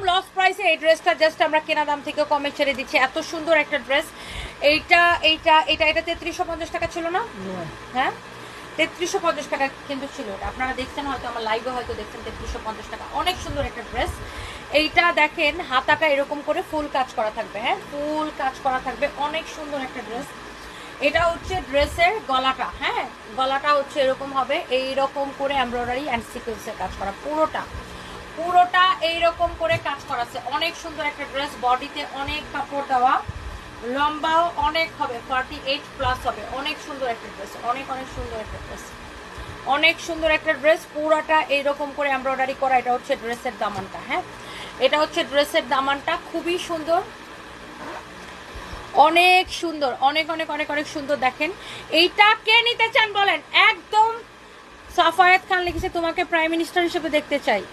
Loss প্রাইসে এই ড্রেসটা জাস্ট আমরা কেনা দাম থেকে কমে ছেড়ে দিচ্ছি। এত সুন্দর একটা ড্রেস। এইটা 3350 টাকা ছিল না? হ্যাঁ 3350 টাকা কিন্তু ছিল এটা। আপনারা দেখছেন হয়তো, আমার লাইভে হয়তো দেখছেন 3350 টাকা। অনেক সুন্দর একটা ড্রেস। এইটা দেখেন হাতাটা এরকম করে ফুল কাজ করা থাকবে, হ্যাঁ ফুল কাজ করা থাকবে, অনেক সুন্দর একটা ড্রেস। এটা হচ্ছে ড্রেসের গলাটা, হ্যাঁ গলাটা হচ্ছে এরকম হবে, এইরকম করে এমব্রয়ডারি অ্যান্ড সিকোয়েন্সের কাজ করা, পুরোটা এইরকম করে কাজ করা আছে। অনেক সুন্দর একটা ড্রেস, বডিতে অনেক কাপড় দেওয়া, লম্বাও অনেক হবে, 48+ হবে। অনেক সুন্দর একটা ড্রেস, অনেক সুন্দর একটা ড্রেস, অনেক সুন্দর একটা ড্রেস। পুরোটা এইরকম করে এমব্রয়ডারি করা। এটা হচ্ছে ড্রেসের দামানটা, হ্যাঁ এটা হচ্ছে ড্রেসের দামানটা, খুবই সুন্দর, অনেক সুন্দর, অনেক সুন্দর। দেখেন এইটা কে নিতে চান বলেন? একদম সাফায়াত খান লিখেছে তোমাকে প্রাইম মিনিস্টার হিসেবে দেখতে চাই।